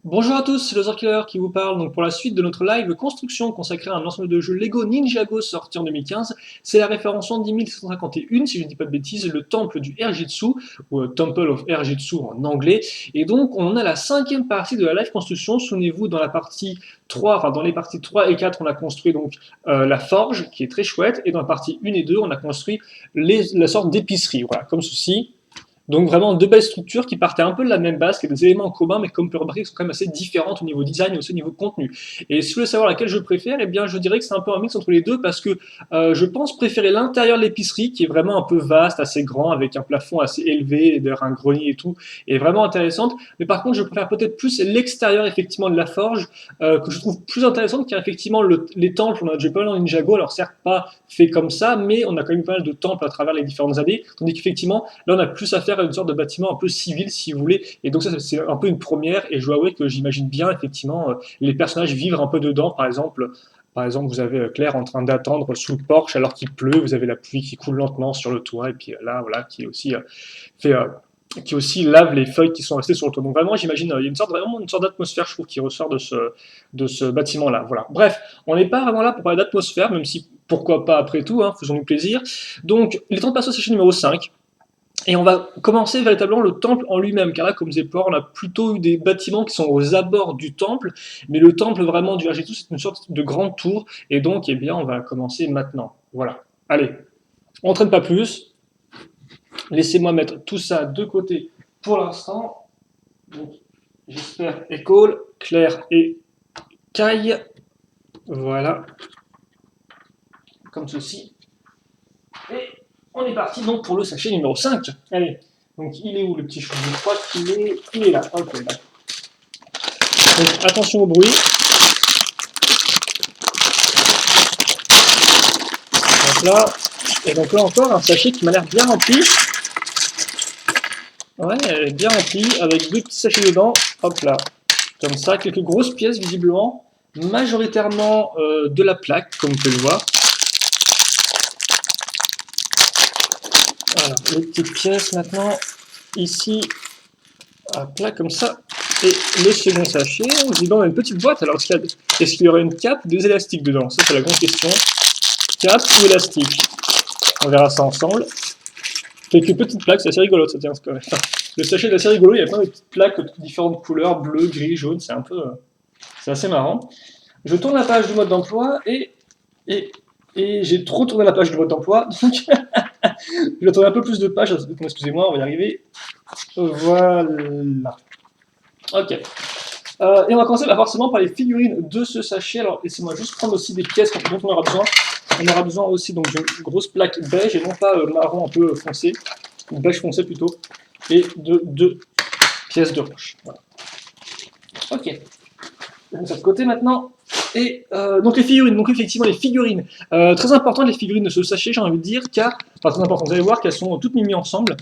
Bonjour à tous, c'est le Killer qui vous parle. Donc pour la suite de notre live construction consacré à un ensemble de jeux Lego Ninjago sorti en 2015, c'est la référence en 10751, si je ne dis pas de bêtises, le temple du Erjitsu, ou Temple of Erjitsu en anglais. Et donc on a la cinquième partie de la live construction. Souvenez-vous, dans la partie 3, enfin dans les parties 3 et 4, on a construit donc la forge, qui est très chouette, et dans la partie 1 et 2, on a construit la sorte d'épicerie, voilà, comme ceci. Donc vraiment deux belles structures qui partaient un peu de la même base, qui ont des éléments en commun, mais comme on peut remarquer, sont quand même assez différentes au niveau design et aussi au niveau contenu. Et si vous voulez savoir laquelle je préfère, eh bien je dirais que c'est un peu un mix entre les deux, parce que je pense préférer l'intérieur de l'épicerie, qui est vraiment un peu vaste, assez grand, avec un plafond assez élevé, et d'ailleurs un grenier et tout, et vraiment intéressante. Mais par contre, je préfère peut-être plus l'extérieur effectivement de la forge, que je trouve plus intéressante, car effectivement les temples, on a déjà pas mal dans Ninjago, alors certes pas fait comme ça, mais on a quand même pas mal de temples à travers les différentes années, tandis qu'effectivement là on a plus à faire à une sorte de bâtiment un peu civil si vous voulez, et donc ça c'est un peu une première, et je dois avouer que j'imagine bien effectivement les personnages vivre un peu dedans. Par exemple, vous avez Claire en train d'attendre sous le porche alors qu'il pleut, vous avez la pluie qui coule lentement sur le toit, et puis là, voilà, qui est aussi fait, qui aussi lave les feuilles qui sont restées sur le toit. Donc vraiment, j'imagine, il y a vraiment une sorte d'atmosphère, je trouve, qui ressort de ce bâtiment-là. Voilà. Bref, on n'est pas vraiment là pour parler d'atmosphère, même si pourquoi pas après tout, hein, faisons-nous plaisir. Donc, il est temps de passer au session numéro 5. Et on va commencer véritablement le temple en lui-même, car là, comme vous avez pu voir, on a plutôt eu des bâtiments qui sont aux abords du temple, mais le temple vraiment du Argitu, c'est une sorte de grande tour, et donc, eh bien, on va commencer maintenant. Voilà. Allez, on ne traîne pas plus, laissez-moi mettre tout ça de côté pour l'instant. Donc, j'espère École, Claire et Kai. Voilà, comme ceci. Et on est parti donc pour le sachet numéro 5. Allez, donc il est où le petit chou? Je crois qu'il est là. Ok, là. Donc attention au bruit. Donc là, et donc là encore un sachet qui m'a l'air bien rempli. Ouais, elle est bien remplie avec deux petits sachets dedans. Hop là, comme ça, quelques grosses pièces visiblement, majoritairement de la plaque, comme vous pouvez le voir. Voilà, les petites pièces maintenant, ici, hop là, comme ça. Et le second sachet, on a une petite boîte. Alors, est-ce qu'il y aurait une cape ou des élastiques dedans? Ça, c'est la grande question. Cape ou élastique? On verra ça ensemble. Quelques petites plaques, c'est assez rigolo, ça tient quand même. Le sachet est assez rigolo, il y a plein de petites plaques de différentes couleurs, bleu, gris, jaune, c'est assez marrant. Je tourne la page du mode d'emploi et j'ai trop tourné la page du mode d'emploi, donc je vais tourner un peu plus de pages, excusez-moi, on va y arriver. Voilà. Ok. Et on va commencer forcément par les figurines de ce sachet. Alors laissez-moi juste prendre aussi des pièces dont on aura besoin. On aura besoin aussi donc d'une grosse plaque beige et non pas marron un peu foncé, beige foncé plutôt, et de deux pièces de roche. Voilà. Ok. Donc ça de côté maintenant. Et donc les figurines, donc effectivement les figurines, très importantes les figurines de ce sachet, j'ai envie de dire, car, enfin très important, vous allez voir qu'elles sont toutes mises ensemble.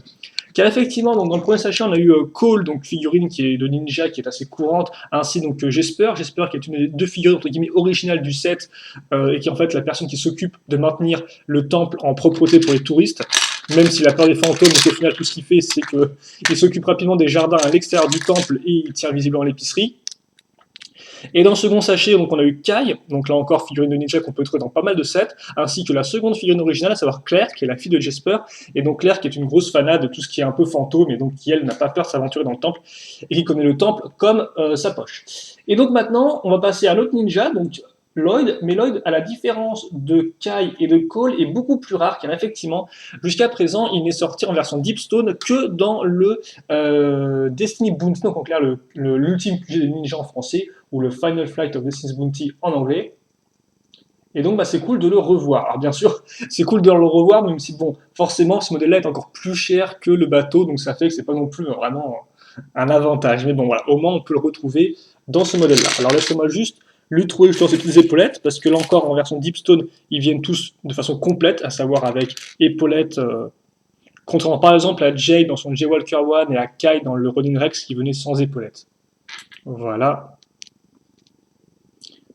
Car effectivement, donc dans le premier sachet, on a eu Cole, donc figurine qui est de ninja, qui est assez courante, ainsi donc Jesper qui est une des deux figurines entre guillemets originales du set, et qui est en fait la personne qui s'occupe de maintenir le temple en propreté pour les touristes. Même s'il a peur des fantômes, donc au final tout ce qu'il fait, c'est qu'il s'occupe rapidement des jardins à l'extérieur du temple et il tient visiblement l'épicerie. Et dans le second sachet, donc on a eu Kai, donc là encore figurine de ninja qu'on peut trouver dans pas mal de sets, ainsi que la seconde figurine originale, à savoir Claire, qui est la fille de Jesper, et donc Claire qui est une grosse fanade de tout ce qui est un peu fantôme, et donc qui elle n'a pas peur de s'aventurer dans le temple, et qui connaît le temple comme sa poche. Et donc maintenant, on va passer à un autre ninja, donc Lloyd, mais Lloyd, à la différence de Kai et de Cole, est beaucoup plus rare, car effectivement, jusqu'à présent, il n'est sorti en version Deepstone que dans le Destiny Bounty, donc en clair l'ultime QG des ninjas en français, ou le Final Flight of Destiny's Bounty en anglais. Et donc, c'est cool de le revoir. Alors, bien sûr, c'est cool de le revoir, même si, bon, forcément, ce modèle-là est encore plus cher que le bateau, donc ça fait que c'est pas non plus vraiment un avantage. Mais bon, voilà, au moins, on peut le retrouver dans ce modèle-là. Alors, laissez-moi juste lui trouver justement ces petites épaulettes, parce que là encore, en version Deepstone, ils viennent tous de façon complète, à savoir avec épaulettes, contrairement par exemple à Jay dans son J-Walker One et à Kai dans le Ronin Rex qui venait sans épaulettes. Voilà.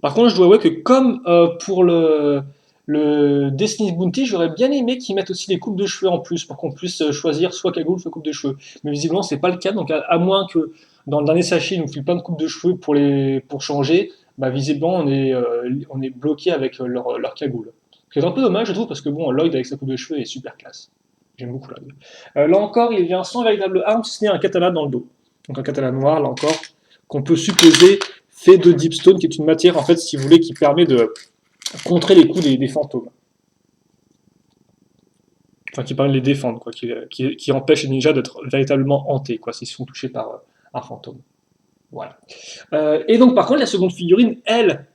Par contre, je dois avouer que comme pour le Destiny's Bounty, j'aurais bien aimé qu'ils mettent aussi des coupes de cheveux en plus pour qu'on puisse choisir soit cagoule, soit coupe de cheveux. Mais visiblement, c'est pas le cas, donc à moins que dans le dernier sachet, ils nous filent plein de coupes de cheveux pour changer, bah, visiblement, on est bloqué avec leur cagoule. C'est un peu dommage, je trouve, parce que bon, Lloyd avec sa coupe de cheveux est super classe. J'aime beaucoup Lloyd. Là encore, il vient sans véritable arme, si ce n'est un katana dans le dos. Donc un katana noir, là encore, qu'on peut supposer fait de deepstone, qui est une matière, en fait, si vous voulez, qui permet de contrer les coups des fantômes. Enfin, qui permet de les défendre, quoi, qui empêche les ninjas d'être véritablement hantés, quoi, s'ils sont touchés par un fantôme. Voilà. Et donc, par contre, la seconde figurine, elle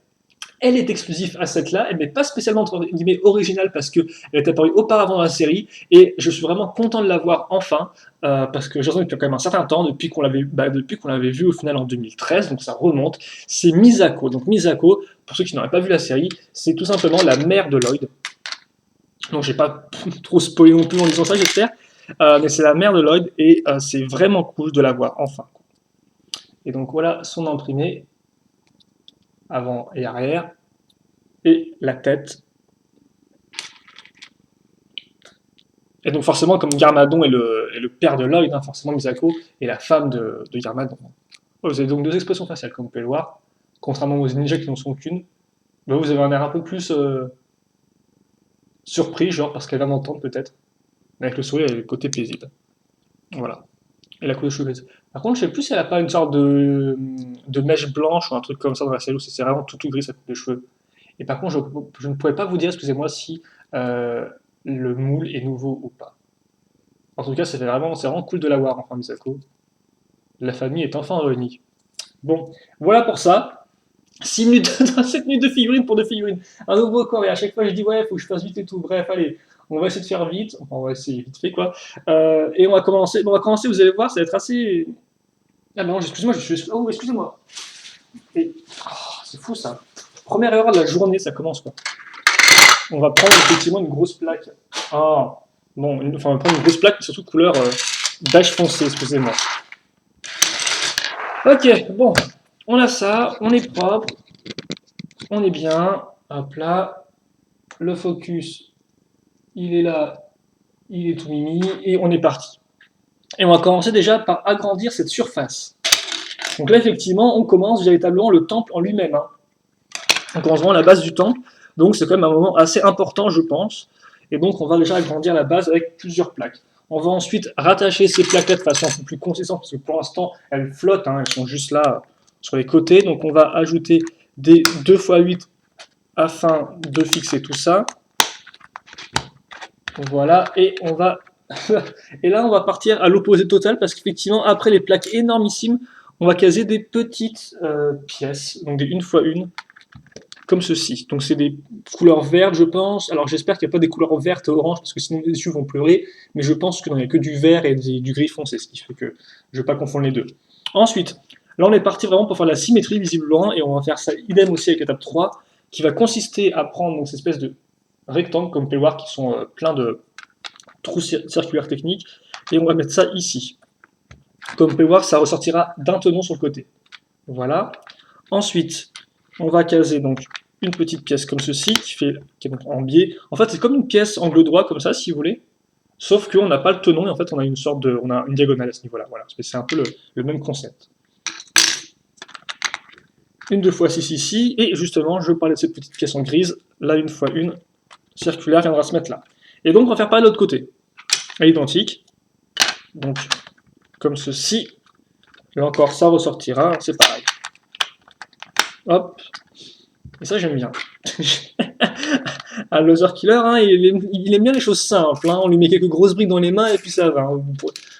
est exclusive à cette là, elle n'est pas spécialement entre guillemets originale parce qu'elle est apparue auparavant dans la série et je suis vraiment content de la voir enfin parce que j'attends depuis quand même un certain temps depuis qu'on l'avait vu au final en 2013, donc ça remonte. C'est Misako. Donc Misako, pour ceux qui n'auraient pas vu la série, c'est tout simplement la mère de Lloyd. Donc j'ai pas trop spoilé non plus en disant ça, j'espère, mais c'est la mère de Lloyd et c'est vraiment cool de la voir enfin. Et donc voilà son imprimé avant et arrière, et la tête. Et donc forcément, comme Garmadon est le père de Lloyd, hein, forcément Misako est la femme de Garmadon. Vous avez donc deux expressions faciales, comme vous pouvez le voir. Contrairement aux ninjas qui n'en sont qu'une, bah, vous avez un air un peu plus surpris, genre parce qu'elle vient d'entendre peut-être. Mais avec le sourire, il y a le côté paisible. Voilà. Et la couleur de cheveux grise. Par contre, je sais plus si elle a pas une sorte de mèche blanche ou un truc comme ça dans la série, ou si c'est vraiment tout gris sa coupe de cheveux. Et par contre, je ne pourrais pas vous dire, excusez-moi, si le moule est nouveau ou pas. En tout cas, c'est vraiment cool de l'avoir, enfin, Misako. La famille est enfin réunie. Bon, voilà pour ça. 6 minutes, 7 minutes de figurines pour deux figurines. Un nouveau corps, et à chaque fois je dis ouais, il faut que je fasse vite et tout. Bref, allez, on va essayer de faire vite. Enfin, on va essayer vite fait quoi. Et on va commencer, vous allez voir, ça va être assez. Ah non, excusez-moi, je suis. Oh, excusez-moi. Et... oh, c'est fou ça. Première erreur de la journée, ça commence quoi. On va prendre effectivement une grosse plaque. Ah, bon, enfin, on va prendre une grosse plaque, mais surtout couleur beige foncé, excusez-moi. Ok, bon, on a ça, on est propre, on est bien. Hop là, le focus, il est là, il est tout mimi, et on est parti. Et on va commencer déjà par agrandir cette surface. Donc là, effectivement, on commence véritablement le temple en lui-même. Hein. On commence vraiment à la base du temple, donc c'est quand même un moment assez important, je pense. Et donc, on va déjà agrandir la base avec plusieurs plaques. On va ensuite rattacher ces plaquettes de façon un peu plus consistante, parce que pour l'instant, elles flottent, hein, elles sont juste là sur les côtés. Donc, on va ajouter des 2x8 afin de fixer tout ça. Voilà, et on va... et là, on va partir à l'opposé total, parce qu'effectivement, après les plaques énormissimes, on va caser des petites pièces, donc des 1x1, comme ceci. Donc c'est des couleurs vertes, je pense. Alors j'espère qu'il n'y a pas des couleurs vertes et oranges, parce que sinon les yeux vont pleurer, mais je pense qu'il n'y a que du vert et du gris foncé, ce qui fait que je ne vais pas confondre les deux. Ensuite, là on est parti vraiment pour faire la symétrie visiblement, et on va faire ça idem aussi avec l'étape 3, qui va consister à prendre donc, cette espèce de rectangles, comme vous pouvez le voir, qui sont pleins de trous circulaires techniques, et on va mettre ça ici. Comme vous pouvez voir, ça ressortira d'un tenon sur le côté. Voilà. Ensuite, on va caser donc une petite pièce comme ceci, qui est donc en biais. En fait, c'est comme une pièce angle droit, comme ça, si vous voulez. Sauf qu'on n'a pas le tenon, et en fait, on a une diagonale à ce niveau-là. Voilà. C'est un peu le même concept. Une 2x6 ici, et justement, je parlais de cette petite pièce en grise. Là, 1x1 circulaire viendra se mettre là. Et donc, on va faire pareil de l'autre côté. À l'identique. Donc, comme ceci. Là encore, ça ressortira, c'est pareil. Hop. Et ça, j'aime bien. Un loser killer, hein, il aime bien les choses simples. Hein. On lui met quelques grosses briques dans les mains et puis ça va. Hein.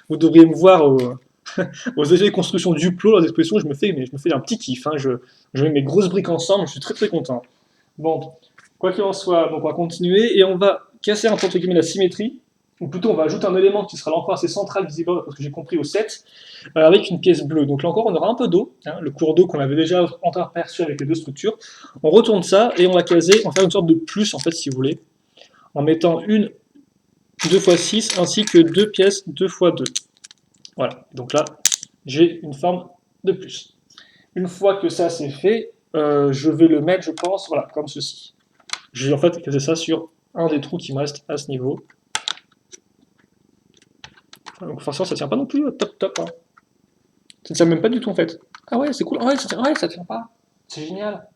Vous devriez me voir aux effets de construction Duplo, leurs expressions, je me fais un petit kiff. Hein. Je mets mes grosses briques ensemble, je suis très très content. Bon, quoi qu'il en soit, donc on va continuer et on va casser un peu entre guillemets la symétrie. Ou plutôt, on va ajouter un élément qui sera là encore assez central, visiblement, parce que j'ai compris au 7, avec une pièce bleue. Donc là encore, on aura un peu d'eau, hein, le cours d'eau qu'on avait déjà entreaperçu avec les deux structures. On retourne ça et on va caser, on va faire une sorte de plus, en fait, si vous voulez, en mettant une 2x6 ainsi que deux pièces 2x2. Voilà, donc là, j'ai une forme de plus. Une fois que ça c'est fait, je vais le mettre, je pense, voilà, comme ceci. Je vais en fait caser ça sur un des trous qui me reste à ce niveau. Donc forcément ça tient pas non plus top. Hein. Ça tient même pas du tout en fait. Ah ouais, c'est cool. Ah ouais, ça tient pas. C'est génial.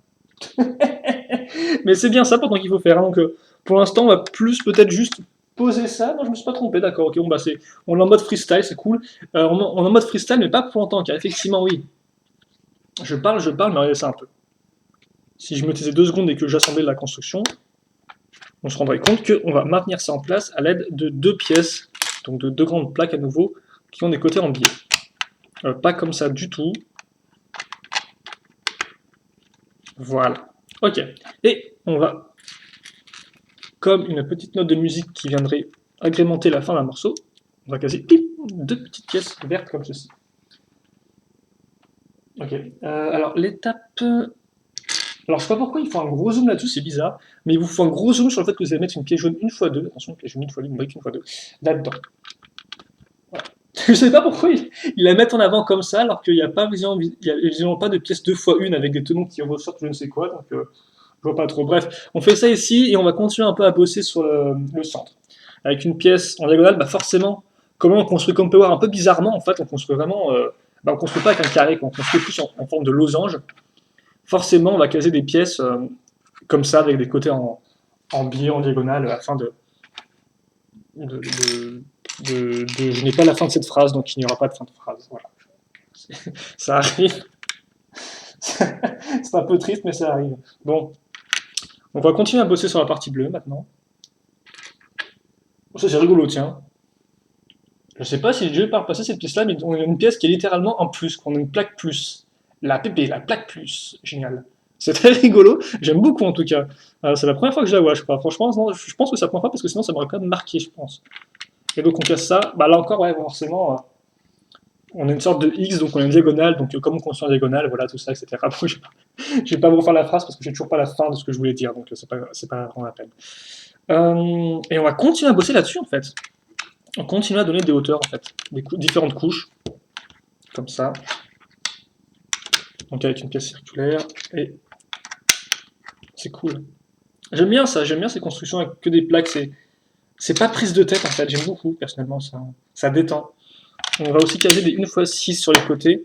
Mais c'est bien ça pourtant qu'il faut faire, hein. Donc pour l'instant, on va plus peut-être juste poser ça. Non, je me suis pas trompé, d'accord. Ok, bon bah on est en mode freestyle, c'est cool. On est en mode freestyle, mais pas pour longtemps, car effectivement, oui. Je parle, mais regardez ça un peu. Si je me taisais 2 secondes et que j'assemblais la construction, on se rendrait compte qu'on va maintenir ça en place à l'aide de 2 pièces, donc de 2 grandes plaques à nouveau, qui ont des côtés en biais. Pas comme ça du tout. Voilà. Ok. Et on va, comme une petite note de musique qui viendrait agrémenter la fin d'un morceau, on va caser 2 petites pièces vertes comme ceci. Ok. Alors l'étape. Alors je sais pas pourquoi il faut un gros zoom là-dessus, c'est bizarre, mais il vous faut un gros zoom sur le fait que vous allez mettre une pièce jaune 1 x 2, attention, une pièce jaune 1 x 2, une brique 1 x 2, là-dedans. Voilà. Je sais pas pourquoi il la met en avant comme ça, alors qu'il n'y a pas visiblement pas de pièce 2 x 1 avec des tenons qui ressortent je ne sais quoi, donc je vois pas trop. Bref, on fait ça ici et on va continuer un peu à bosser sur le centre. Avec une pièce en diagonale, bah forcément, comment on construit comme Power un peu bizarrement, en fait, on construit vraiment. On construit pas avec un carré, on construit plus en forme de losange. Forcément, on va caser des pièces comme ça, avec des côtés en biais, en diagonale, afin je n'ai pas la fin de cette phrase, donc il n'y aura pas de fin de phrase. Voilà. Ça arrive. C'est un peu triste, mais ça arrive. Bon, on va continuer à bosser sur la partie bleue maintenant. Ça, c'est rigolo, tiens. Je sais pas si j'ai déjà passé cette pièce-là, mais on a une pièce qui est littéralement en plus, qu'on a une plaque plus. La PP, la plaque plus. Génial. C'est très rigolo, j'aime beaucoup en tout cas. C'est la première fois que je la vois, je crois. Franchement, non, je pense que c'est la première fois parce que sinon ça m'aurait quand même marqué, je pense. Et donc on casse ça. Bah là encore, ouais, forcément, on a une sorte de X, donc on a une diagonale, donc comme on construit une diagonale, voilà, tout ça, etc. Bon, je vais pas vous refaire la phrase parce que j'ai toujours pas la fin de ce que je voulais dire, donc c'est pas vraiment la peine. Et on va continuer à bosser là-dessus en fait. On continue à donner des hauteurs en fait, différentes couches, comme ça. Donc avec une pièce circulaire, et c'est cool. J'aime bien ça, j'aime bien ces constructions avec que des plaques, c'est pas prise de tête en fait, j'aime beaucoup personnellement, ça détend. On va aussi caser des 1x6 sur les côtés.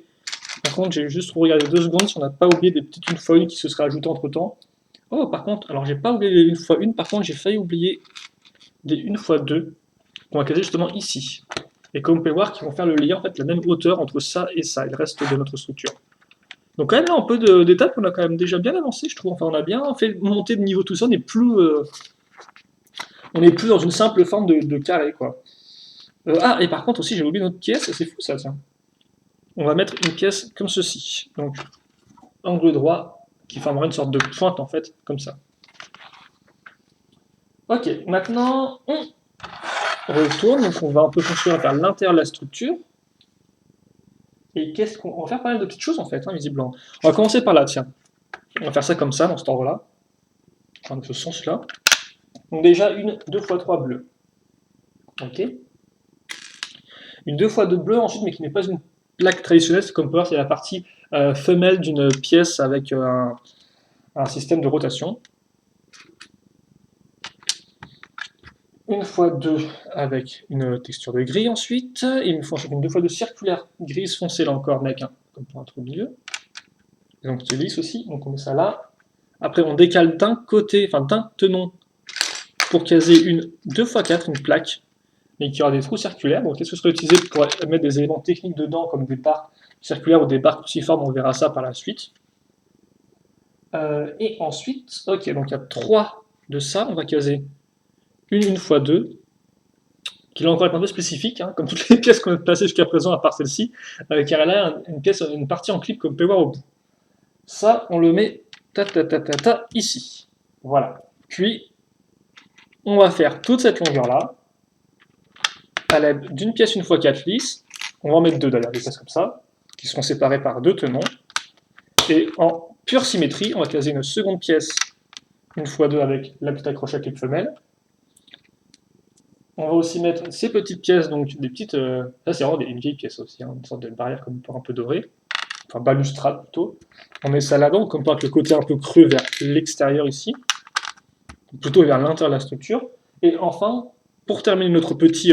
Par contre, j'ai juste regardé 2 secondes si on n'a pas oublié des petites 1x1 qui se seraient ajoutées entre temps. Oh, par contre, alors j'ai pas oublié les 1x1, par contre j'ai failli oublier des 1x2 qu'on va caser justement ici. Et comme vous pouvez voir, qui vont faire le lien, en fait, la même hauteur entre ça et ça, et le reste de notre structure. Donc quand même, là, un peu d'étapes, on a quand même déjà bien avancé, je trouve. Enfin, on a bien fait monter de niveau tout ça, on n'est plus dans une simple forme de carré, quoi. Et par contre aussi, j'ai oublié notre pièce, c'est fou ça, tiens. On va mettre une pièce comme ceci. Donc, angle droit, qui formera une sorte de pointe, en fait, comme ça. Ok, maintenant, on retourne, donc on va un peu construire vers l'intérieur de la structure. Et qu'est-ce qu'on va faire pas mal de petites choses en fait, hein, visiblement. On va commencer par là, tiens. On va faire ça comme ça, dans cet ordre-là. Enfin, dans ce sens-là. Donc déjà, une 2x3 bleue. Ok. Une 2x2 bleue ensuite, mais qui n'est pas une plaque traditionnelle, c'est comme Power, c'est la partie femelle d'une pièce avec un système de rotation. Une fois 2 avec une texture de gris ensuite. Il me faut ensuite une 2x2 circulaire grise foncée là encore, avec un comme pour être au milieu. Et donc c'est lisse aussi, donc on met ça là. Après on décale d'un côté, enfin d'un tenon pour caser une 2x4, une plaque, mais qui aura des trous circulaires. Donc qu'est-ce que je serait utilisé pour mettre des éléments techniques dedans, comme des barres circulaires ou des barres cruciformes, on verra ça par la suite. Et ensuite, ok, donc il y a 3 de ça, on va caser une 1x2, qui là encore est un peu spécifique, hein, comme toutes les pièces qu'on a placées jusqu'à présent, à part celle-ci, car elle a une partie en clip comme vous pouvez voir au bout. Ça, on le met ici. Voilà. Puis, on va faire toute cette longueur-là, à l'aide d'une pièce 1x4 lisse. On va en mettre 2 d'ailleurs, des pièces comme ça, qui seront séparées par 2 tenons. Et en pure symétrie, on va caser une seconde pièce 1x2 avec la petite accroche à clip femelle. On va aussi mettre ces petites pièces, donc des petites. Ça, c'est vraiment une vieille pièce aussi, hein, une sorte de barrière comme pour un peu dorée. Enfin, balustrade plutôt. On met ça là-dedans, comme avec le côté un peu creux vers l'extérieur ici. Plutôt vers l'intérieur de la structure. Et enfin, pour terminer notre petit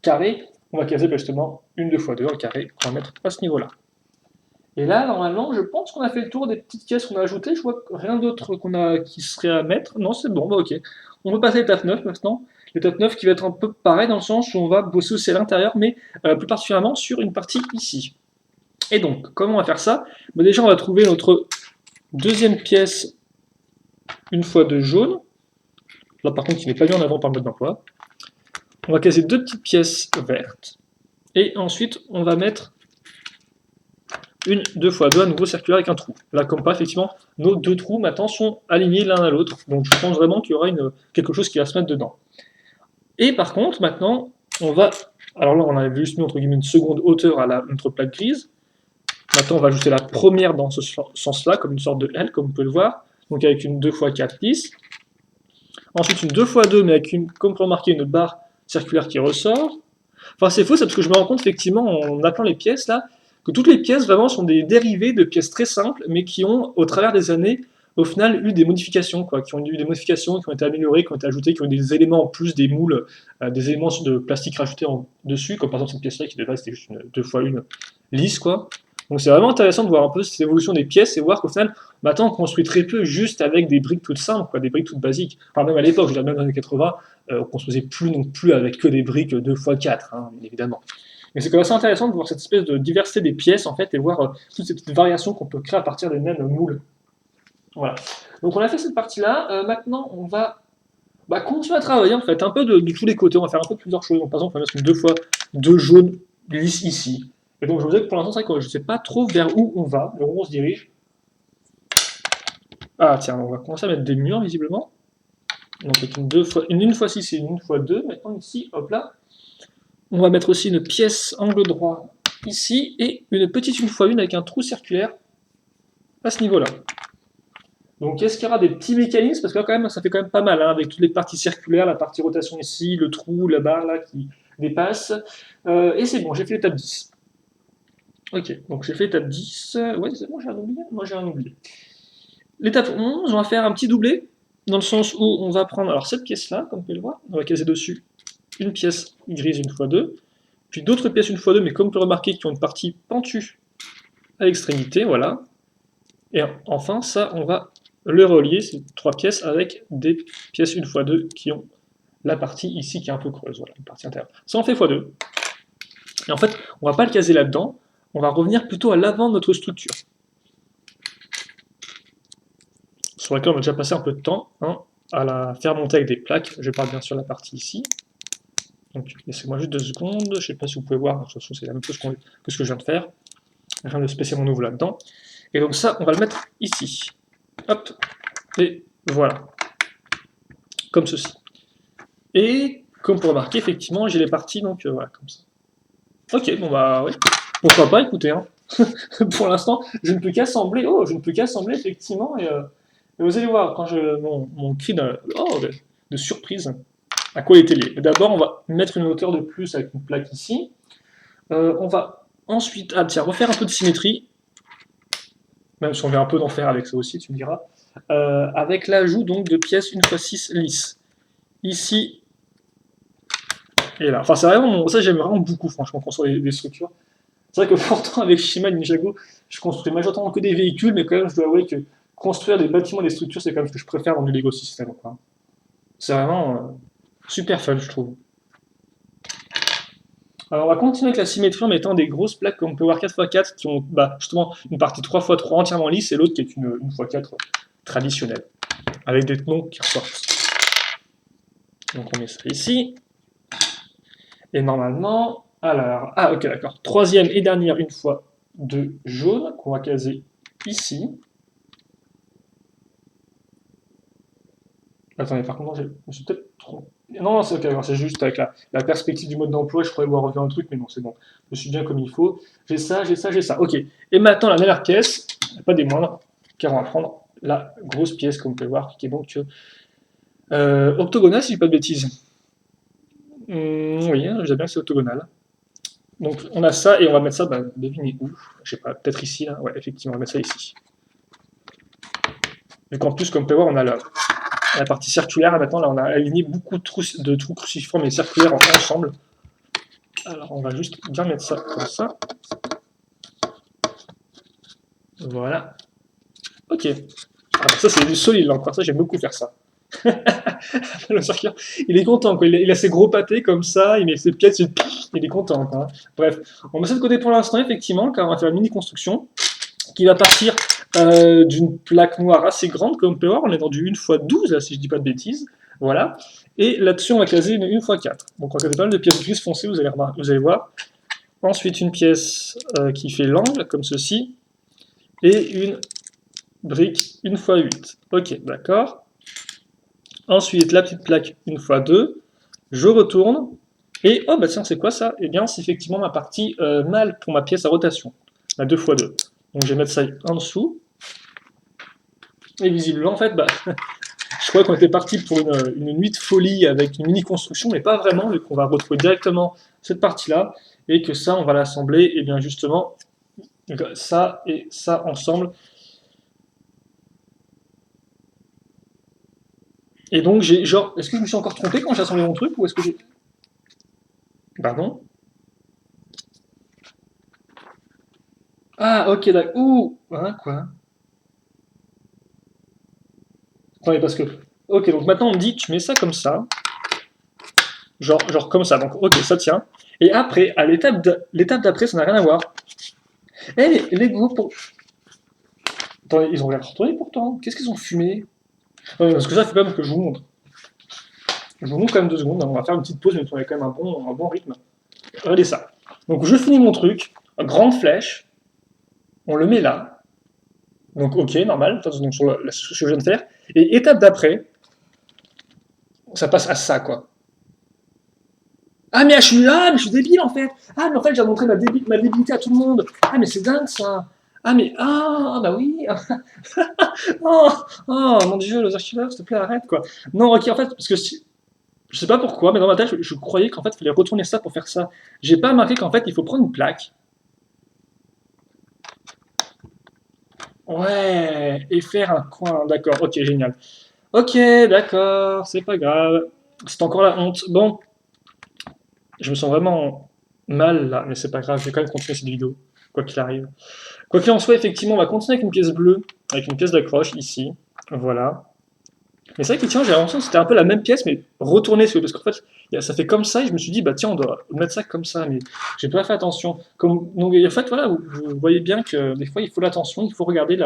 carré, on va caser justement une 2x2 en carré qu'on va mettre à ce niveau-là. Et là, normalement, je pense qu'on a fait le tour des petites pièces qu'on a ajoutées. Je vois rien d'autre qui serait à mettre. Non, c'est bon, bah ok. On peut passer à l'étape 9 maintenant. L'étape 9 qui va être un peu pareil dans le sens où on va bosser aussi à l'intérieur, mais plus particulièrement sur une partie ici. Et donc, comment on va faire ça? Bah, déjà, on va trouver notre deuxième pièce une fois de jaune. Là, par contre, il n'est pas mis en avant par le mode d'emploi. On va caser deux petites pièces vertes. Et ensuite, on va mettre une 2x2 à nouveau circulaire avec un trou. Là, comme pas, effectivement, nos deux trous maintenant sont alignés l'un à l'autre. Donc je pense vraiment qu'il y aura quelque chose qui va se mettre dedans. Et par contre, maintenant, on va... Alors là, on avait juste mis, entre guillemets, une seconde hauteur à notre plaque grise. Maintenant, on va ajouter la première dans ce sens-là, comme une sorte de L, comme vous pouvez le voir. Donc avec une 2x4 lisse. Ensuite, une 2x2, mais avec, comme vous remarquez, une barre circulaire qui ressort. Enfin, c'est faux, c'est parce que je me rends compte, effectivement, en appelant les pièces, là, que toutes les pièces, vraiment, sont des dérivés de pièces très simples, mais qui ont, au travers des années, au final, eu des modifications, quoi, qui ont eu des modifications, qui ont été améliorées, qui ont été ajoutées, qui ont eu des éléments en plus, des moules, des éléments de plastique rajoutés dessus, comme par exemple cette pièce-là, qui de base, c'était juste une 2x1 lisse, quoi. Donc c'est vraiment intéressant de voir un peu cette évolution des pièces et voir qu'au final, maintenant, on construit très peu juste avec des briques toutes simples, quoi, des briques toutes basiques. Enfin, même à l'époque, je veux dire, même dans les années 80, on construisait plus non plus avec que des briques 2x4, hein, évidemment. Mais c'est quand même assez intéressant de voir cette espèce de diversité des pièces, en fait, et voir toutes ces petites variations qu'on peut créer à partir des mêmes moules. Voilà. Donc on a fait cette partie-là. Maintenant, on va continuer à travailler, en fait, un peu de tous les côtés. On va faire un peu plusieurs choses. Donc, par exemple, on va mettre une 2x2 jaune lisse ici. Et donc, je vous disais que pour l'instant, c'est vrai que je ne sais pas trop vers où on va, vers où on se dirige. Ah, tiens, on va commencer à mettre des murs, visiblement. Donc, avec une 1x6 et une 1x2. Maintenant, ici, hop là. On va mettre aussi une pièce angle droit ici et une petite 1x1 avec un trou circulaire à ce niveau-là. Donc est-ce qu'il y aura des petits mécanismes? Parce que là quand même ça fait quand même pas mal, hein, avec toutes les parties circulaires, la partie rotation ici, le trou, la barre là qui dépasse. Et c'est bon, j'ai fait l'étape 10. Ok, donc j'ai fait l'étape 10. Ouais, c'est bon, j'ai un oublié? Moi j'ai un oublié. L'étape 11, on va faire un petit doublé, dans le sens où on va prendre alors cette pièce-là, comme vous pouvez le voir, on va caser dessus une pièce grise 1x2, puis d'autres pièces 1x2, mais comme vous pouvez remarquer, qui ont une partie pentue à l'extrémité, voilà. Et enfin, ça, on va le relier, ces trois pièces, avec des pièces 1x2 qui ont la partie ici qui est un peu creuse, voilà, une partie intérieure. Ça, on fait x2. Et en fait, on va pas le caser là-dedans, on va revenir plutôt à l'avant de notre structure. Sur laquelle on a déjà passé un peu de temps, hein, à la faire monter avec des plaques. Je parle bien sûr de la partie ici. Donc, laissez-moi juste 2 secondes, je ne sais pas si vous pouvez voir, de toute façon, c'est la même chose que ce que je viens de faire. Rien de spécialement nouveau là-dedans. Et donc ça, on va le mettre ici. Hop, et voilà. Comme ceci. Et comme vous pouvez remarquer, effectivement, j'ai les parties, donc voilà, comme ça. Ok, bon bah oui. Pourquoi pas, écoutez, hein. Pour l'instant, je ne peux qu'assembler. Oh, je ne peux qu'assembler, effectivement, et vous allez voir, quand mon cri de surprise, à quoi il était lié. D'abord, on va mettre une hauteur de plus avec une plaque ici. On va ensuite, refaire un peu de symétrie, même si on vient un peu d'en faire avec ça aussi, tu me diras, avec l'ajout donc de pièces 1x6 lisses. Ici et là. Enfin, c'est vraiment, ça j'aime vraiment beaucoup, franchement, construire des structures. C'est vrai que pourtant, avec Shima et Ninjago, je construis majoritairement que des véhicules, mais quand même, je dois avouer que construire des bâtiments, des structures, c'est quand même ce que je préfère dans du Lego System. C'est vraiment super fun, je trouve. Alors, on va continuer avec la symétrie en mettant des grosses plaques comme on peut voir 4x4 qui ont justement une partie 3x3 entièrement lisse et l'autre qui est une 1x4 traditionnelle, avec des tenons qui ressortent. Donc on met ça ici. Et normalement, alors, ok d'accord, troisième et dernière 1x2 jaune qu'on va caser ici. Attendez, par contre, je me suis peut-être trompé. Non, c'est ok, c'est juste avec la perspective du mode d'emploi, je croyais voir revu un truc, mais non, c'est bon. Je suis bien comme il faut. J'ai ça, j'ai ça, j'ai ça. Ok. Et maintenant, la dernière pièce, pas des moindres, car on va prendre la grosse pièce, comme vous pouvez voir, qui est donc octogonale, si je dis pas de bêtises. Oui, hein, je dis bien que c'est octogonal. Donc, on a ça, et on va mettre ça, devinez où? Je sais pas, peut-être ici, là. Ouais, effectivement, on va mettre ça ici. Vu qu'en plus, comme vous pouvez voir, on a la partie circulaire, et maintenant, là, on a aligné beaucoup de trous cruciformes et circulaires ensemble. Alors, on va juste bien mettre ça comme ça. Voilà. Ok. Ah, ça, c'est du solide, là, encore. Ça, j'aime beaucoup faire ça. Le circuit, il est content, quoi. Il a ses gros pâtés comme ça, il met ses pièces, il est content, quoi. Bref, on met ça de côté pour l'instant, effectivement, car on va faire une mini-construction qui va partir d'une plaque noire assez grande, comme on peut voir. On est dans du 1x12, là, si je dis pas de bêtises. Voilà. Et là-dessus, on va caser une 1x4. Donc, on va caser pas mal de pièces grises foncées, vous allez voir. Ensuite, une pièce qui fait l'angle, comme ceci. Et une brique 1x8. Ok, d'accord. Ensuite, la petite plaque 1x2. Je retourne. Et, oh, bah tiens, c'est quoi ça? Eh bien, c'est effectivement ma partie mâle pour ma pièce à rotation. La 2x2. Donc, je vais mettre ça en dessous. Et visiblement, en fait, bah, je crois qu'on était parti pour une nuit de folie avec une mini-construction, mais pas vraiment, vu qu'on va retrouver directement cette partie-là, et que ça, on va l'assembler, et bien justement, ça et ça ensemble. Et donc, j'ai genre, est-ce que je me suis encore trompé quand j'ai assemblé mon truc, ou est-ce que j'ai... Pardon? Ah, ok, d'accord. Ouh, hein, quoi? Attendez, parce que... Ok, donc maintenant on me dit, tu mets ça comme ça, genre comme ça, donc ok, ça tient. Et après, à l'étape d'après, ça n'a rien à voir. Eh, les Lego, pour... Attendez, ils ont l'air retournés pourtant. Qu'est-ce qu'ils ont fumé? Parce que ça, il faut quand même que je vous montre. Je vous montre quand même 2 secondes, on va faire une petite pause, mais on a quand même un bon rythme. Regardez ça. Donc je finis mon truc, grande flèche, on le met là. Donc ok, normal, donc sur ce que je viens de faire. Et étape d'après, ça passe à ça, quoi. Ah mais, je suis débile en fait. Ah mais en fait j'ai montré ma débilité à tout le monde. Ah mais c'est dingue ça. Ah mais bah oui. Oh, oh mon dieu, les archiveurs, s'il te plaît arrête quoi. Non ok en fait parce que je sais pas pourquoi mais dans ma tête je croyais qu'en fait il fallait retourner ça pour faire ça. J'ai pas remarqué qu'en fait il faut prendre une plaque. Ouais et faire un coin. D'accord, ok génial. Ok d'accord, c'est pas grave. C'est encore la honte. Bon, je me sens vraiment mal là, mais c'est pas grave, je vais quand même continuer cette vidéo, quoi qu'il arrive. Quoi qu'il en soit, effectivement, on va continuer avec une pièce bleue, avec une pièce d'accroche ici. Voilà. Mais c'est vrai que tiens, j'ai l'impression que c'était un peu la même pièce, mais retournée, parce qu'en fait, ça fait comme ça, et je me suis dit, bah tiens, on doit mettre ça comme ça, mais j'ai pas fait attention. Donc, en fait, voilà, vous voyez bien que des fois, il faut l'attention, il faut regarder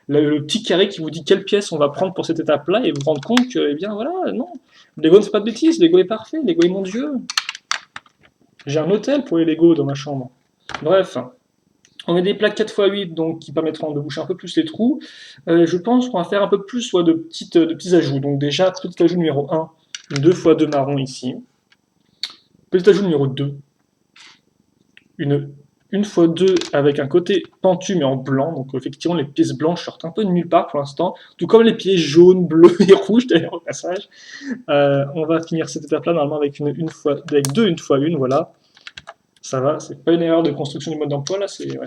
le petit carré qui vous dit quelle pièce on va prendre pour cette étape-là, et vous rendre compte que, eh bien, voilà, non, Lego ne fait pas de bêtises, Lego est parfait, Lego est mon dieu. J'ai un hôtel pour les Lego dans ma chambre. Bref. On met des plaques 4x8 donc, qui permettront de boucher un peu plus les trous. Je pense qu'on va faire un peu plus de petits ajouts. Donc déjà, petit ajout numéro 1, une 2x2 marron ici. Petit ajout numéro 2, une 1x2 avec un côté pentu mais en blanc. Donc effectivement, les pièces blanches sortent un peu de nulle part pour l'instant. Tout comme les pièces jaunes, bleus et rouges d'ailleurs au passage. On va finir cette étape-là normalement avec avec deux 1x1, voilà. Ça va, c'est pas une erreur de construction du mode d'emploi, là, c'est bon,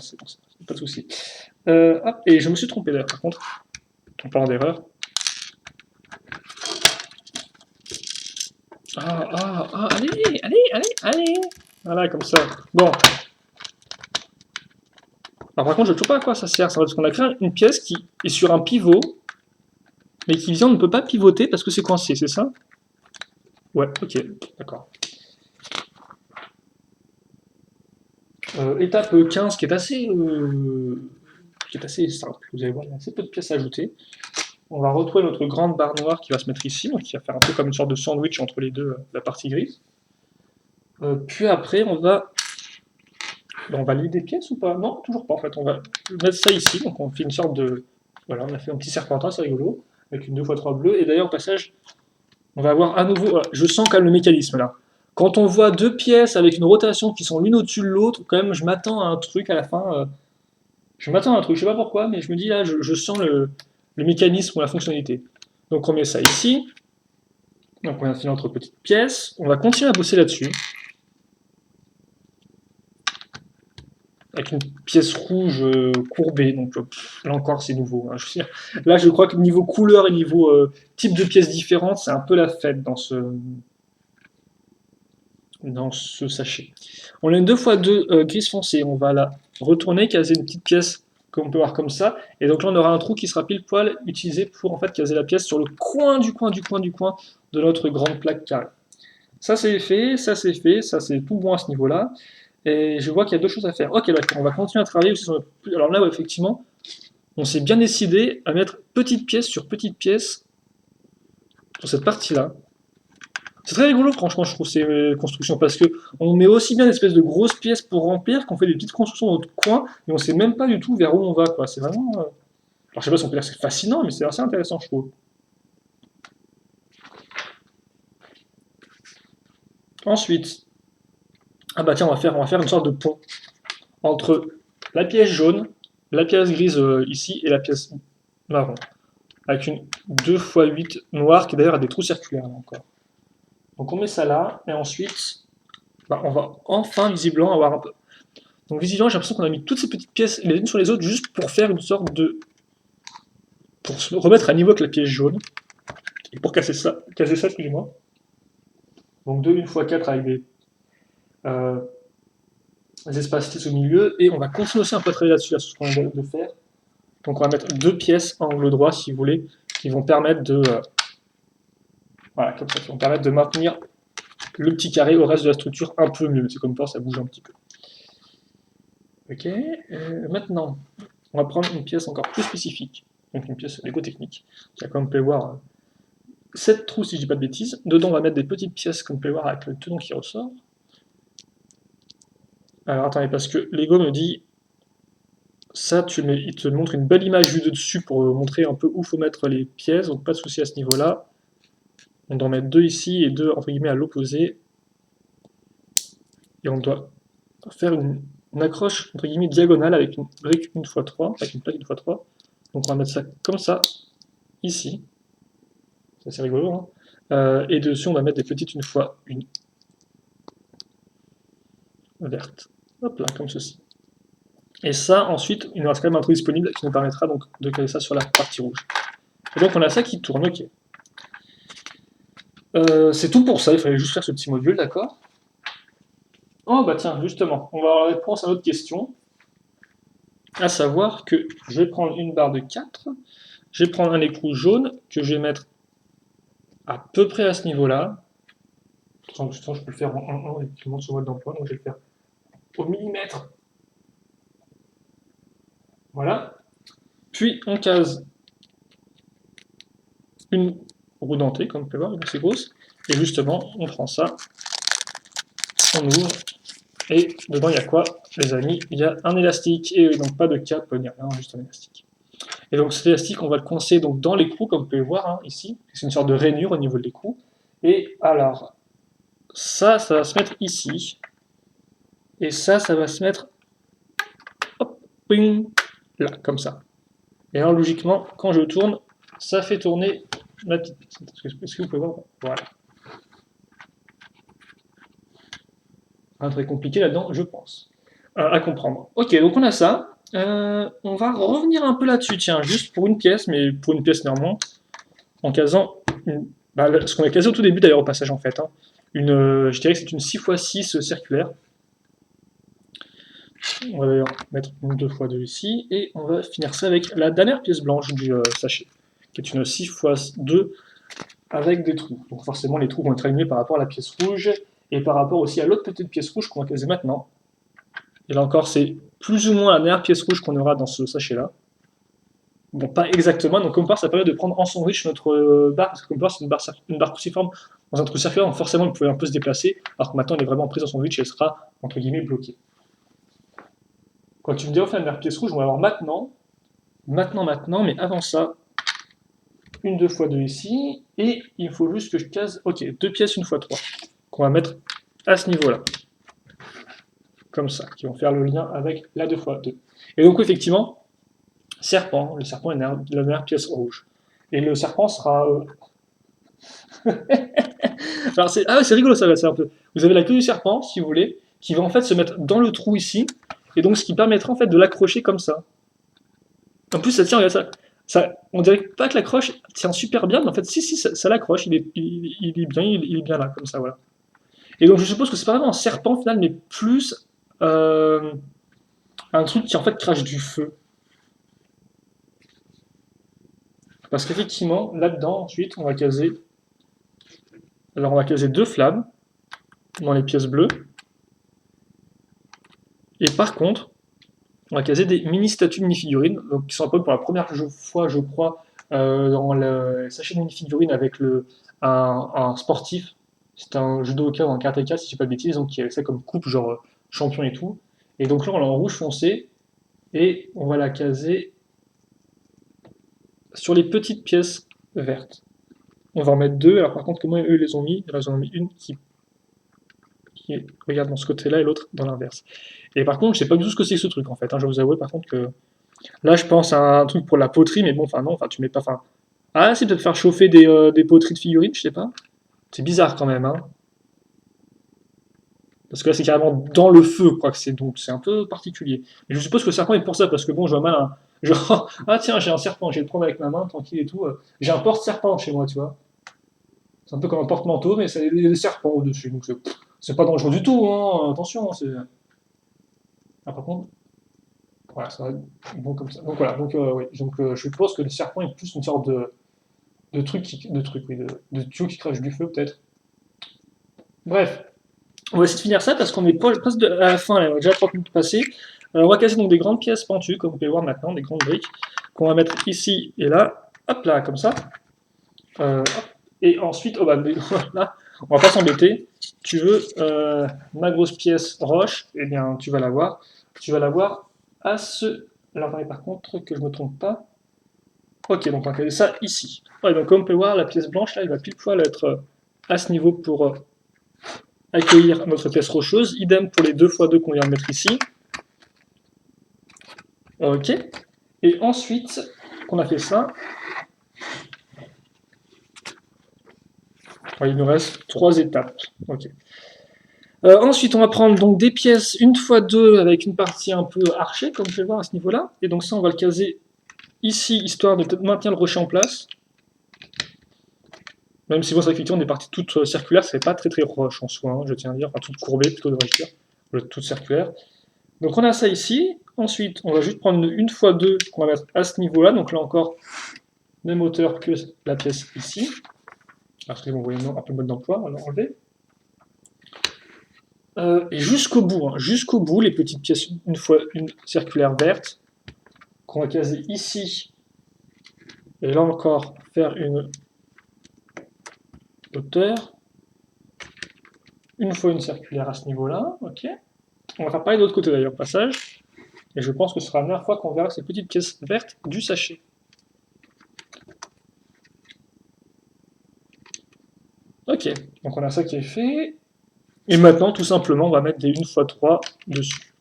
pas de souci. Hop, et je me suis trompé d'ailleurs, par contre, en parlant d'erreur. Allez. Voilà, comme ça. Bon. Alors par contre, je ne sais pas à quoi ça sert, parce qu'on a créé une pièce qui est sur un pivot, mais qui, disons, ne peut pas pivoter parce que c'est coincé, c'est ça? Ouais, ok, d'accord. Étape 15 qui est assez simple. Vous allez voir, il y a assez peu de pièces à ajouter. On va retrouver notre grande barre noire qui va se mettre ici, donc qui va faire un peu comme une sorte de sandwich entre les deux, la partie grise. Puis après, on va lier des pièces ou pas? Non, toujours pas en fait. On va mettre ça ici, donc on fait une sorte de... Voilà, on a fait un petit serpentin, c'est rigolo, avec une 2x3 bleue. Et d'ailleurs, au passage, on va avoir à nouveau... je sens quand même le mécanisme là. Quand on voit deux pièces avec une rotation qui sont l'une au-dessus de l'autre, quand même, je m'attends à un truc à la fin. Je m'attends à un truc, je sais pas pourquoi, mais je me dis là, je sens le mécanisme ou la fonctionnalité. Donc on met ça ici. Donc on a fait notre petite pièce. On va continuer à bosser là-dessus. Avec une pièce rouge courbée. Donc là encore, c'est nouveau. Hein. Là, je crois que niveau couleur et niveau type de pièces différentes, c'est un peu la fête dans ce sachet. On a une 2x2 grise foncée. On va la retourner, caser une petite pièce comme on peut voir comme ça, et donc là on aura un trou qui sera pile poil utilisé pour en fait caser la pièce sur le coin du coin de notre grande plaque carrée. Ça c'est fait, ça c'est fait, ça c'est tout bon à ce niveau-là, et je vois qu'il y a deux choses à faire. Ok, d'accord, on va continuer à travailler aussi sur notre... Alors là, effectivement, on s'est bien décidé à mettre petite pièce sur petite pièce sur cette partie-là. C'est très rigolo, franchement, je trouve, ces constructions, parce que on met aussi bien une espèce de grosses pièces pour remplir qu'on fait des petites constructions dans notre coin, et on sait même pas du tout vers où on va, quoi. C'est vraiment... Alors, je sais pas si on peut dire que c'est fascinant, mais c'est assez intéressant, je trouve. Ensuite, ah bah tiens, on va faire une sorte de pont entre la pièce jaune, la pièce grise ici, et la pièce marron. Avec une 2x8 noire, qui d'ailleurs a des trous circulaires, là, encore. Donc on met ça là, et ensuite, bah, on va enfin, visiblement, avoir un peu... Donc visiblement, j'ai l'impression qu'on a mis toutes ces petites pièces les unes sur les autres, juste pour faire une sorte de... pour se remettre à niveau avec la pièce jaune, et pour casser ça, excusez-moi. Donc 2 1x4 avec euh, des espaces lisses au milieu, et on va continuer aussi un peu à travailler là-dessus, là, sur ce qu'on vient de faire. Donc on va mettre 2 pièces en angle droit, si vous voulez, qui vont permettre de... voilà, comme ça, qui vont permettre de maintenir le petit carré au reste de la structure un peu mieux. C'est comme ça, ça bouge un petit peu. Ok, maintenant, on va prendre une pièce encore plus spécifique, donc une pièce Lego technique, qui a, comme vous pouvez voir, 7 trous si je dis pas de bêtises. Dedans, on va mettre des petites pièces, comme vous pouvez voir, avec le tenon qui ressort. Alors attendez, parce que Lego me dit, ça, il te montre une belle image vue de dessus pour montrer un peu où faut mettre les pièces, donc pas de souci à ce niveau-là. On doit en mettre 2 ici et 2 entre guillemets à l'opposé. Et on doit faire une accroche entre guillemets diagonale avec une brique 1x3, avec une plaque 1x3. Donc on va mettre ça comme ça, ici. C'est assez rigolo, hein. Et dessus on va mettre des petites 1x1 vertes. Hop là, comme ceci. Et ça, ensuite, il nous reste quand même un trou disponible qui nous permettra donc de caler ça sur la partie rouge. Et donc on a ça qui tourne, ok. C'est tout pour ça, il fallait juste faire ce petit module, d'accord? Oh bah tiens, justement, on va avoir la réponse à notre question, à savoir que je vais prendre une barre de 4, je vais prendre un écrou jaune que je vais mettre à peu près à ce niveau-là. Je peux le faire en 1 et qui monte sur mode d'emploi, donc je vais le faire au millimètre. Voilà. Puis on case une roue dentée, comme vous pouvez voir, donc c'est grosse. Et justement, on prend ça, on ouvre, et dedans il y a quoi, les amis? Il y a un élastique, et donc pas de cap ni rien, juste un élastique. Et donc cet élastique, on va le coincer donc dans l'écrou, comme vous pouvez voir, hein, ici. C'est une sorte de rainure au niveau de l'écrou. Et alors, ça va se mettre ici. Et ça va se mettre hop, ping, là, comme ça. Et alors, logiquement, quand je tourne, ça fait tourner ma petite pièce. Est-ce que vous pouvez voir? Voilà. Un très compliqué là-dedans, je pense, à comprendre. Ok, donc on a ça. On va revenir un peu là-dessus, tiens, juste pour une pièce, mais pour une pièce néanmoins, en casant ce qu'on a casé au tout début d'ailleurs au passage en fait. Hein. Je dirais que c'est une 6x6 circulaire. On va d'ailleurs mettre une 2x2 ici, et on va finir ça avec la dernière pièce blanche du sachet, qui est une 6x2 avec des trous. Donc forcément les trous vont être alignés par rapport à la pièce rouge, et par rapport aussi à l'autre petite pièce rouge qu'on va caser maintenant. Et là encore, c'est plus ou moins la dernière pièce rouge qu'on aura dans ce sachet-là. Bon, pas exactement, donc comme par ça permet de prendre en sandwich notre barre, parce que comme par c'est une barre cruciforme dans un trou circulaire, donc forcément vous pouvez un peu se déplacer, alors que maintenant elle est vraiment prise en sandwich et elle sera, entre guillemets, bloquée. Quand tu me dis enfin la dernière pièce rouge, on va avoir maintenant, mais avant ça, une 2x2 ici, et il faut juste que je case, ok, 2 pièces 1x3, qu'on va mettre à ce niveau-là. Comme ça, qui vont faire le lien avec la 2x2. Et donc effectivement, serpent, le serpent est la dernière pièce rouge. Et le serpent sera... Alors c'est rigolo ça, c'est un peu. Vous avez la queue du serpent, si vous voulez, qui va en fait se mettre dans le trou ici, et donc ce qui permettra en fait de l'accrocher comme ça. En plus ça tient, regarde ça, on dirait pas que l'accroche tient super bien, mais en fait si ça l'accroche, il est bien là, comme ça, voilà. Et donc je suppose que c'est pas vraiment un serpent au final, mais plus un truc qui en fait crache du feu. Parce qu'effectivement, là-dedans, ensuite, on va caser. Alors, on va caser 2 flammes dans les pièces bleues. Et par contre, on va caser des mini-statues de mini-figurines, donc qui sont un peu pour la première fois, je crois, dans le sachet de mini-figurines avec un sportif. C'est un judoka ou un karatéka, si je dis pas de bêtises, donc qui avait ça comme coupe, genre champion et tout. Et donc là, on l'a en rouge foncé, et on va la caser sur les petites pièces vertes. On va en mettre 2, alors par contre, comment eux les ont mis? Là, ils en ont mis une qui regarde dans ce côté-là et l'autre dans l'inverse. Et par contre, je sais pas du tout ce que c'est que ce truc en fait, hein, je vais vous avouer par contre que là, je pense à un truc pour la poterie, mais bon, enfin non, enfin tu mets pas. Enfin, ah, c'est peut-être faire chauffer des poteries de figurines, je sais pas. C'est bizarre quand même, hein. Parce que là, c'est carrément dans le feu, quoi que c'est, donc c'est un peu particulier. Et je suppose que le serpent est pour ça, parce que bon, je vois mal un. Genre, ah tiens, j'ai un serpent, je vais le prendre avec ma main, tranquille et tout. J'ai un porte-serpent chez moi, tu vois. C'est un peu comme un porte-manteau, mais c'est des serpents au-dessus, donc c'est pas dangereux du tout, hein. Attention, c'est. Ah, par contre, voilà, ça va être bon comme ça. Donc voilà, donc, oui. Donc je pense que le serpent est plus une sorte de truc, oui, de tuyau qui crache du feu peut-être. Bref, on va essayer de finir ça parce qu'on est presque à la fin, là, on a déjà 30 minutes passées. On va casser donc des grandes pièces pentues, comme vous pouvez voir maintenant, des grandes briques, qu'on va mettre ici et là, hop là, comme ça. Hop. Et ensuite, oh bah, là, on va pas s'embêter. Tu veux ma grosse pièce roche, eh bien tu vas l'avoir. Tu vas l'avoir à ce. Alors attendez, par contre, que je me trompe pas. Ok, donc on va caler ça ici. Ouais, donc comme on peut voir, la pièce blanche, là, elle va pile poil être à ce niveau pour accueillir notre pièce rocheuse. Idem pour les 2 x 2 qu'on vient de mettre ici. Ok. Et ensuite, qu'on a fait ça, ouais, il nous reste 3 étapes. Ok. Ensuite, on va prendre donc des pièces 1 x 2 avec une partie un peu archée, comme je vais voir à ce niveau-là. Et donc ça, on va le caser ici, histoire de maintenir le rocher en place. Même si bon, c'est effectivement des parties toutes circulaires, c'est pas très très roche en soi, hein, je tiens à dire, enfin toutes courbées plutôt devrais-je dire, toutes circulaires. Donc on a ça ici. Ensuite, on va juste prendre une 1 x 2 qu'on va mettre à ce niveau-là. Donc là encore, même hauteur que la pièce ici. Alors que vous voyez un peu le mode d'emploi, on va l'enlever. Et jusqu'au bout, hein, jusqu'au bout, les petites pièces 1 x 1 circulaires vertes qu'on va caser ici. Et là encore, faire une hauteur. 1 x 1 circulaire à ce niveau-là. Ok. On va faire pareil de l'autre côté d'ailleurs, passage. Et je pense que ce sera la dernière fois qu'on verra ces petites pièces vertes du sachet. Ok, donc on a ça qui est fait. Et maintenant, tout simplement, on va mettre des 1 x 3 dessus.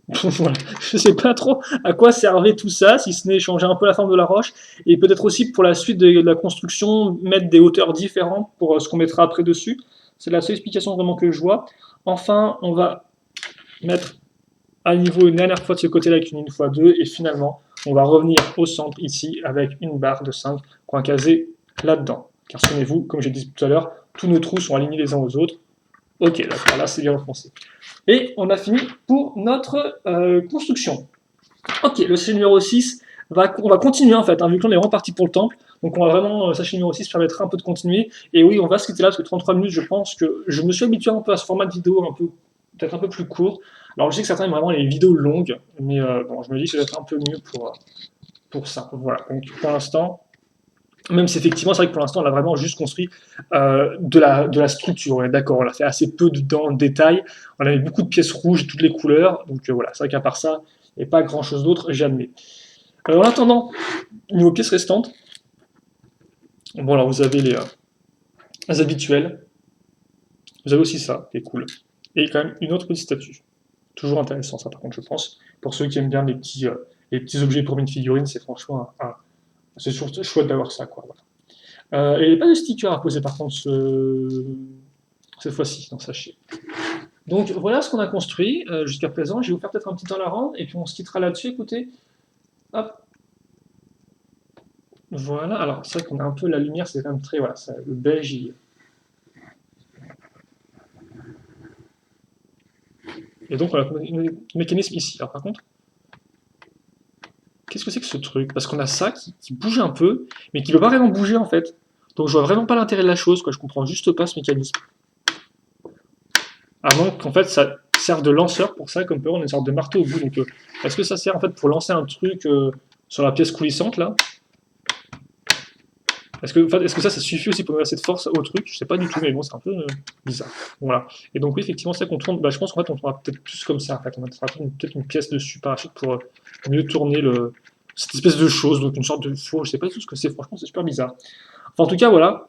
Voilà. Je sais pas trop à quoi servait tout ça, si ce n'est changer un peu la forme de la roche, et peut-être aussi pour la suite de la construction, mettre des hauteurs différentes pour ce qu'on mettra après dessus. C'est la seule explication vraiment que je vois. Enfin, on va mettre à niveau une dernière fois de ce côté-là avec une 1 x 2, et finalement, on va revenir au centre ici avec une barre de 5 qu'on va caser là-dedans. Car souvenez-vous, comme j'ai dit tout à l'heure, tous nos trous sont alignés les uns aux autres. Ok, d'accord, là c'est bien enfoncé. Et on a fini pour notre construction. Ok, le sachet numéro 6, on va continuer en fait, hein, vu que l'on est vraiment parti pour le temple. Donc on va vraiment, sachet numéro 6 permettra un peu de continuer. Et oui, on va se quitter là, parce que 33 minutes, je pense que je me suis habitué un peu à ce format de vidéo, peut-être un peu plus court. Alors je sais que certains aiment vraiment les vidéos longues, mais bon, je me dis que ça va être un peu mieux pour ça. Voilà, donc pour l'instant, même si effectivement, c'est vrai que pour l'instant, on a vraiment juste construit de la structure. On est d'accord, on a fait assez peu dans le détail. On avait beaucoup de pièces rouges de toutes les couleurs. Donc voilà, c'est vrai qu'à part ça, il n'y a pas grand chose d'autre, j'admets. En attendant, niveau pièces restantes, bon, alors vous avez les habituels. Vous avez aussi ça, qui est cool. Et quand même une autre petite statue. Toujours intéressant, ça, par contre, je pense. Pour ceux qui aiment bien les petits objets pour une figurine, c'est franchement c'est surtout chouette d'avoir ça, quoi. Voilà. Et il n'y a pas de sticker à poser par contre cette fois-ci dans Sachet. Donc voilà ce qu'on a construit jusqu'à présent. Je vais vous faire peut-être un petit temps à la rendre et puis on se quittera là-dessus. Écoutez, hop, voilà. Alors c'est vrai qu'on a un peu la lumière, c'est quand même très voilà, le beige. Et donc on a le mécanisme ici. Alors par contre, qu'est-ce que c'est que ce truc? Parce qu'on a ça qui bouge un peu, mais qui ne veut pas vraiment bouger en fait. Donc je vois vraiment pas l'intérêt de la chose, quoi. Je comprends juste pas ce mécanisme. À moins qu'en fait ça serve de lanceur pour ça, comme peut avoir une sorte de marteau au bout. Donc est-ce que ça sert en fait pour lancer un truc sur la pièce coulissante là? Est-ce que ça suffit aussi pour donner assez de force au truc? Je sais pas du tout, mais bon, c'est un peu bizarre. Voilà. Et donc, oui, effectivement, c'est ça qu'on tourne. Bah, je pense qu'en fait, on tournera peut-être plus comme ça. En fait, on mettra peut-être une pièce dessus par la suite pour mieux tourner cette espèce de chose. Donc, une sorte de faux. Je sais pas du tout ce que c'est. Franchement, c'est super bizarre. Enfin, en tout cas, voilà.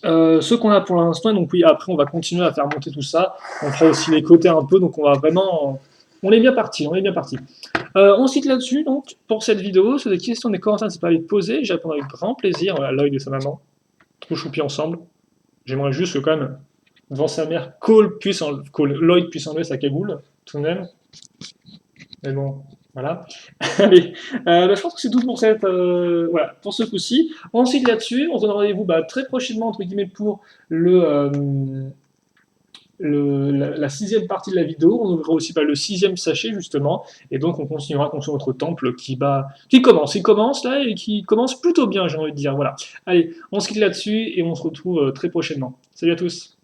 Ce qu'on a pour l'instant, donc oui, après on va continuer à faire monter tout ça. On fera aussi les côtés un peu, donc on va vraiment. On est bien parti, on est bien parti. On cite là-dessus, donc, pour cette vidéo, sur des questions des commentaires, n'hésitez pas à les poser. Je répondrai avec grand plaisir. Voilà, l'œil de sa maman. Trop choupi ensemble. J'aimerais juste que, quand même, devant sa mère, Lloyd puisse enlever sa cagoule, tout de même. Mais bon, voilà. Allez, je pense que c'est tout pour voilà, pour ce coup-ci. Ensuite, là-dessus, on se donne rendez-vous très prochainement, entre guillemets, pour la sixième partie de la vidéo. On ouvrira aussi le sixième sachet, justement. Et donc, on continuera sur notre temple qui commence là, et qui commence plutôt bien, j'ai envie de dire. Voilà. Allez, on se quitte là-dessus et on se retrouve très prochainement. Salut à tous!